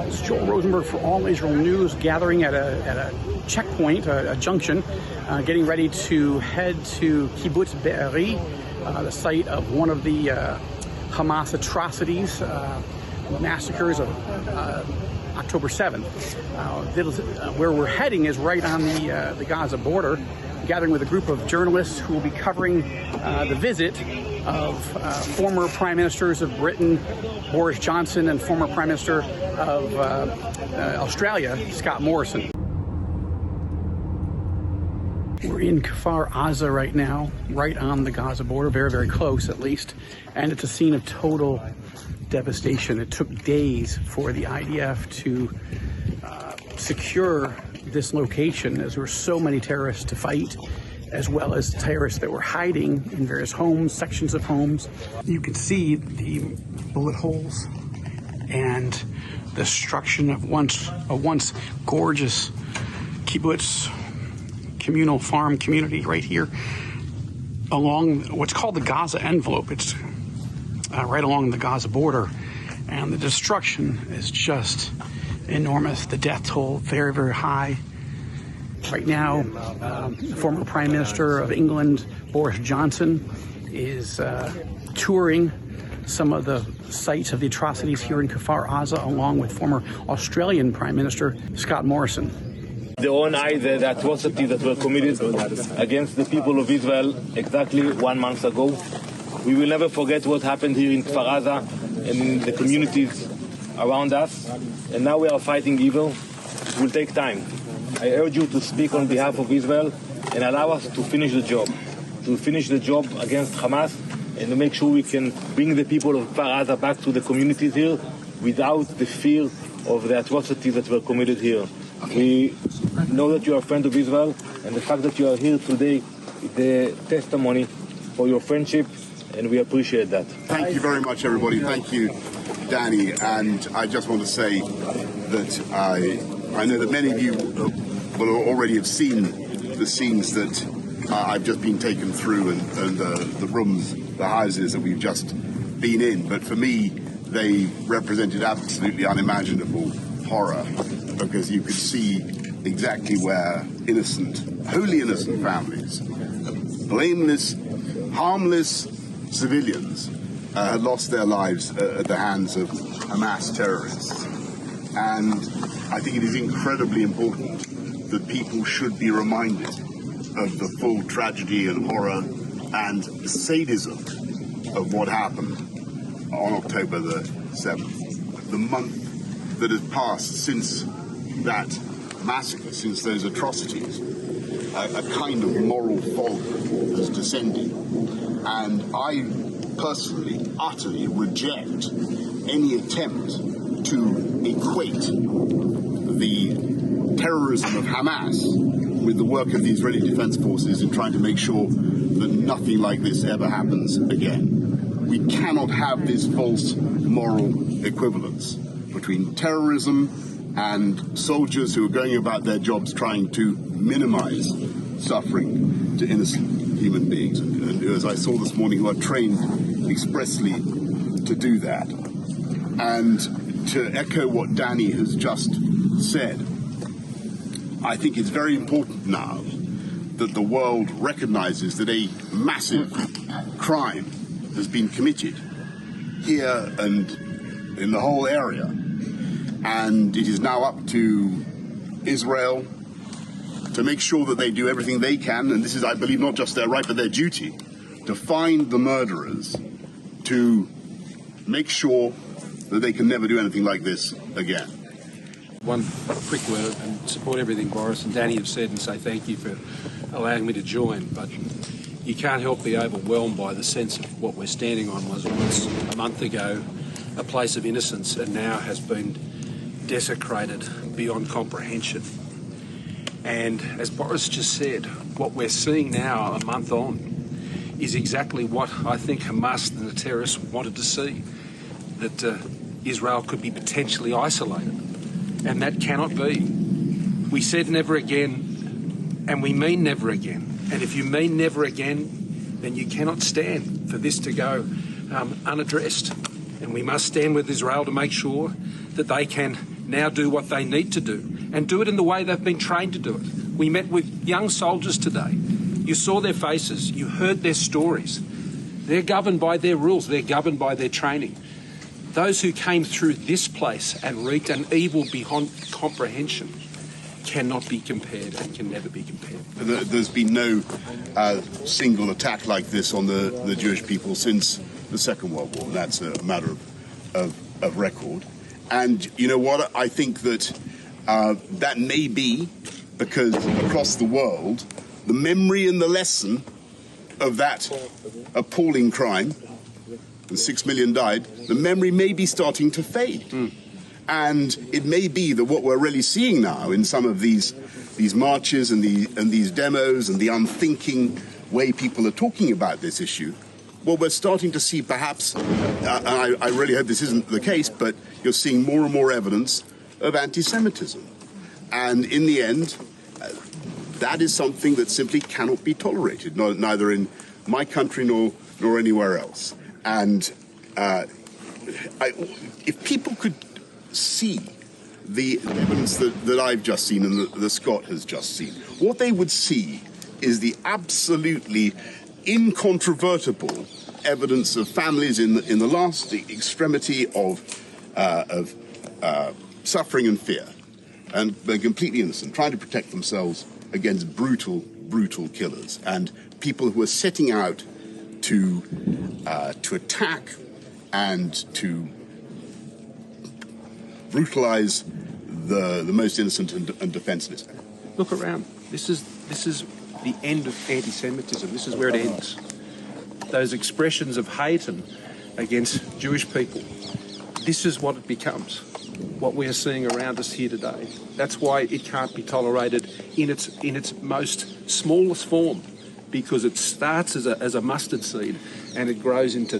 It's Joel Rosenberg for All Israel News, gathering at a checkpoint, a junction, getting ready to head to Kibbutz Be'eri, the site of one of the Hamas atrocities, massacres of October 7th. Where we're heading is right on the Gaza border, gathering with a group of journalists who will be covering the visit of former Prime Ministers of Britain, Boris Johnson, and former Prime Minister of Australia, Scott Morrison. We're in Kfar Aza right now, right on the Gaza border, very, very close at least, and it's a scene of total devastation. It took days for the IDF to secure this location, as there were so many terrorists to fight, as well as terrorists that were hiding in various homes, sections of homes. You can see the bullet holes and the destruction of a once gorgeous kibbutz, communal farm community right here along what's called the Gaza envelope. It's right along the Gaza border, and the destruction is just enormous. The death toll very, very high. Right now, former Prime Minister of England, Boris Johnson, is touring some of the sites of the atrocities here in Kfar Aza, along with former Australian Prime Minister Scott Morrison. They deny the atrocities that were committed against the people of Israel exactly 1 month ago. We will never forget what happened here in Kfar Aza and in the communities around us. And now we are fighting evil. It will take time. I urge you to speak on behalf of Israel and allow us to finish the job. To finish the job against Hamas and to make sure we can bring the people of Kfar Aza back to the communities here without the fear of the atrocities that were committed here. We know that you are a friend of Israel, and the fact that you are here today is the testimony for your friendship, and we appreciate that. Thank you very much, everybody. Thank you, Danny. And I just want to say that I know that many of you will already have seen the scenes that I've just been taken through and the rooms, the houses that we've just been in. But for me, they represented absolutely unimaginable horror, because you could see exactly where wholly innocent families, blameless, harmless civilians had lost their lives at the hands of Hamas terrorists. And I think it is incredibly important that people should be reminded of the full tragedy and horror and sadism of what happened on October the 7th. The month that has passed since that massacre, since those atrocities, a kind of moral fog has descended. And I personally, utterly reject any attempt to equate the terrorism of Hamas with the work of the Israeli Defense Forces in trying to make sure that nothing like this ever happens again. We cannot have this false moral equivalence between terrorism and soldiers who are going about their jobs trying to minimize suffering to innocent human beings. And as I saw this morning, who are trained expressly to do that. And to echo what Danny has just said, I think it's very important now that the world recognizes that a massive crime has been committed here and in the whole area. And it is now up to Israel to make sure that they do everything they can, and this is, I believe, not just their right but their duty, to find the murderers, to make sure that they can never do anything like this again. One quick word and support everything Boris and Danny have said and say thank you for allowing me to join, but you can't help be overwhelmed by the sense of what we're standing on was once a month ago a place of innocence and now has been desecrated beyond comprehension. And as Boris just said, what we're seeing now, a month on, is exactly what I think Hamas and the terrorists wanted to see, that Israel could be potentially isolated. And that cannot be. We said never again, and we mean never again. And if you mean never again, then you cannot stand for this to go unaddressed. And we must stand with Israel to make sure that they can now do what they need to do and do it in the way they've been trained to do it. We met with young soldiers today. You saw their faces, you heard their stories. They're governed by their rules, they're governed by their training. Those who came through this place and wreaked an evil beyond comprehension cannot be compared and can never be compared. There's been no single attack like this on the Jewish people since the Second World War. That's a matter of record. And you know what? I think that that may be because across the world, the memory and the lesson of that appalling crime, and 6 million died, the memory may be starting to fade. And it may be that what we're really seeing now in some of these marches and these demos and the unthinking way people are talking about this issue, well, we're starting to see perhaps, and I really hope this isn't the case, but you're seeing more and more evidence of antisemitism. And in the end, that is something that simply cannot be tolerated, neither in my country nor anywhere else. And if people could see the evidence that I've just seen and that Scott has just seen, what they would see is the absolutely incontrovertible evidence of families in the last extremity of suffering and fear, and they're completely innocent, trying to protect themselves against brutal killers and people who are setting out to attack and to brutalize the most innocent and defenseless. Look around. This is the end of anti-Semitism. This is where it ends. Those expressions of hate and against Jewish people. This is what it becomes. What we are seeing around us here today. That's why it can't be tolerated in its most smallest form, because it starts as a mustard seed and it grows into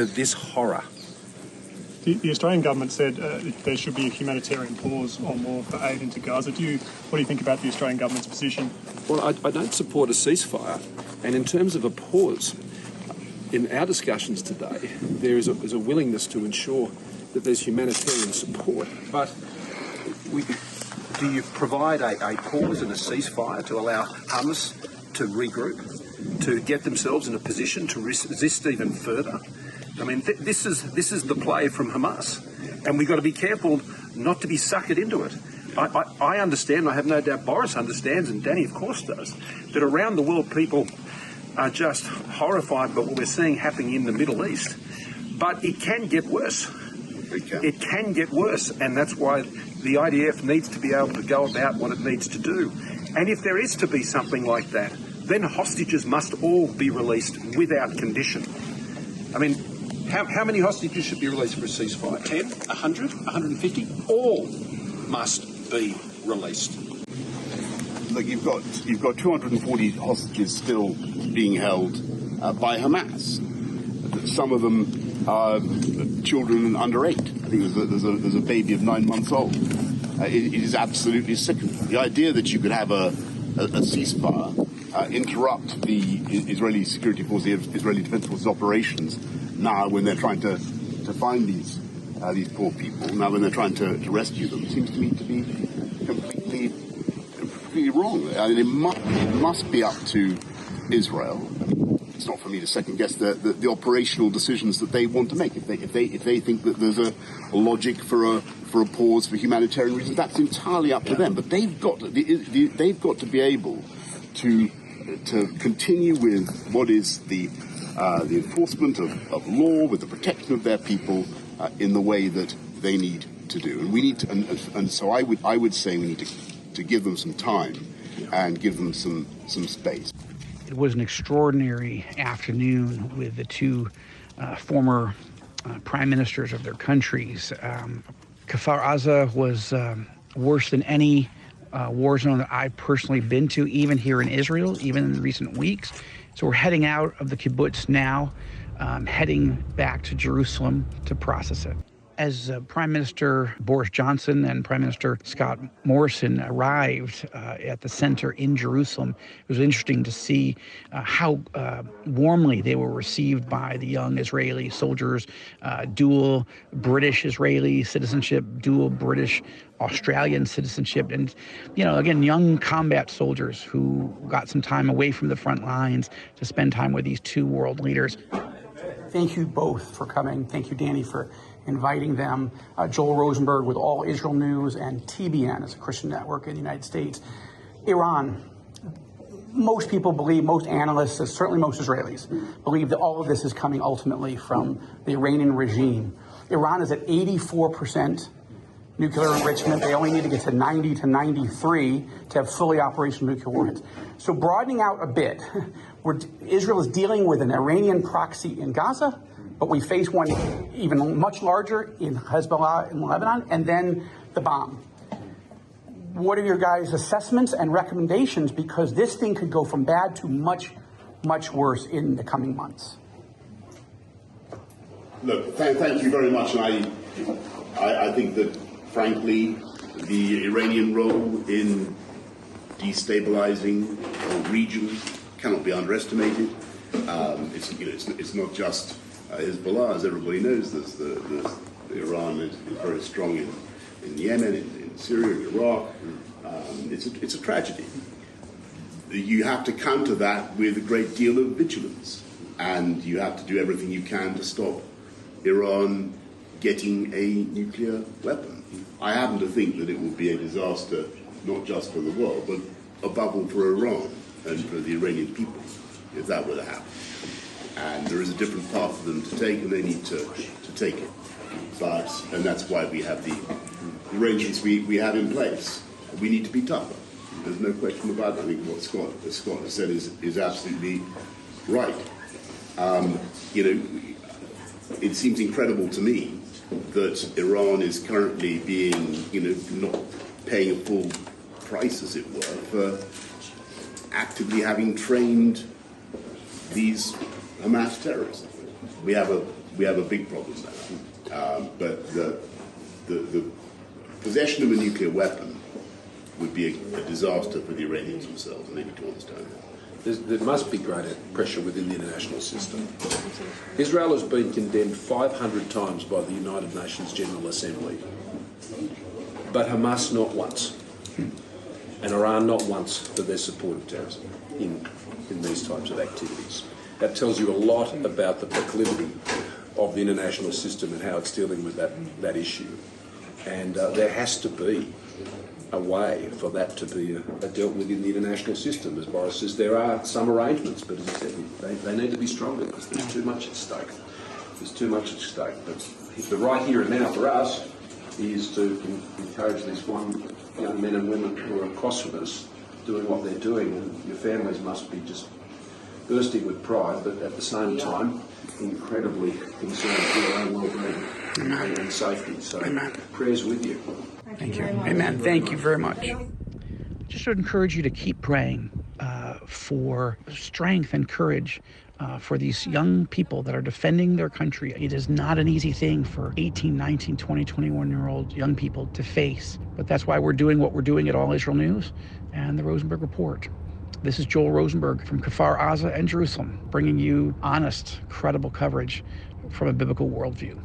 this horror. The Australian government said there should be a humanitarian pause or more for aid into Gaza. What do you think about the Australian government's position? Well, I don't support a ceasefire. And in terms of a pause, in our discussions today, there is a willingness to ensure that there's humanitarian support. But do you provide a pause and a ceasefire to allow Hamas to regroup, to get themselves in a position to resist even further? I mean, this is the play from Hamas, and we've got to be careful not to be suckered into it. I understand, I have no doubt Boris understands, and Danny of course does, that around the world people are just horrified by what we're seeing happening in the Middle East. But it can get worse. It can get worse, and that's why the IDF needs to be able to go about what it needs to do. And if there is to be something like that, then hostages must all be released without condition. I mean, how many hostages should be released for a ceasefire? 10? 100? 150? All must be released. Look, you've got 240 hostages still being held by Hamas. Some of them are children under 8. I think there's a baby of 9 months old. It is absolutely sickening. The idea that you could have a ceasefire, interrupt the Israeli security force, the Israeli Defense Force's operations now when they're trying to find these poor people, now when they're trying to rescue them, seems to me to be completely wrong. I mean, it must be up to Israel. It's not for me to second guess the operational decisions that they want to make. If they think that there's a logic for a pause for humanitarian reasons, that's entirely up to them. But they've got to be able to continue with what is the enforcement of law, with the protection of their people in the way that they need to do. And we need to, and so I would say we need to give them some time and give them some space. It was an extraordinary afternoon with the two former prime ministers of their countries. Kfar Aza was worse than any war zone that I've personally been to, even here in Israel, even in recent weeks. So we're heading out of the kibbutz now, heading back to Jerusalem to process it. As Prime Minister Boris Johnson and Prime Minister Scott Morrison arrived at the center in Jerusalem, it was interesting to see how warmly they were received by the young Israeli soldiers, dual British-Israeli citizenship, dual British-Australian citizenship, and, again, young combat soldiers who got some time away from the front lines to spend time with these two world leaders. Thank you both for coming. Thank you, Danny, for inviting them. Joel Rosenberg with All Israel News and TBN as a Christian network in the United States. Iran. Most people believe, most analysts, certainly most Israelis, believe that all of this is coming ultimately from the Iranian regime. Iran is at 84% nuclear enrichment. They only need to get to 90 to 93 to have fully operational nuclear warheads. So broadening out a bit, Israel is dealing with an Iranian proxy in Gaza, but we face one even much larger in Hezbollah in Lebanon, and then the bomb. What are your guys' assessments and recommendations? Because this thing could go from bad to much, much worse in the coming months. Look, thank you very much. And I think that, frankly, the Iranian role in destabilizing the region cannot be underestimated. It's not just Hezbollah, as everybody knows. Iran is very strong in Yemen, in Syria, in Iraq. It's a tragedy. You have to counter that with a great deal of vigilance, and you have to do everything you can to stop Iran getting a nuclear weapon. I happen to think that it will be a disaster not just for the world, but above all for Iran and for the Iranian people, if that were to happen. And there is a different path for them to take, and they need to take it. And that's why we have the arrangements we have in place. We need to be tougher. There's no question about it. I think what Scott has said is absolutely right. It seems incredible to me that Iran is currently being, not paying a full price, as it were, for actively having trained these Hamas terrorists. We have a big problem there. But the possession of a nuclear weapon would be a disaster for the Iranians themselves, and they need to understand that. There must be greater pressure within the international system. Israel has been condemned 500 times by the United Nations General Assembly, but Hamas not once, and Iran not once for their support of terrorism in these types of activities. That tells you a lot about the proclivity of the international system and how it's dealing with that issue. And there has to be a way for that to be dealt with in the international system. As Boris says, there are some arrangements, but as I said, they need to be stronger because there's too much at stake. There's too much at stake. But the right here and now for us is to encourage these young men and women who are across from us doing what they're doing, and your families must be just bursting with pride, but at the same time incredibly concerned for your own well-being and safety. So prayers with you. Thank you. Amen. Thank you very much. Just to encourage you to keep praying for strength and courage for these young people that are defending their country. It is not an easy thing for 18, 19, 20, 21-year-old young people to face. But that's why we're doing what we're doing at All Israel News and the Rosenberg Report. This is Joel Rosenberg from Kfar Aza and Jerusalem, bringing you honest, credible coverage from a biblical worldview.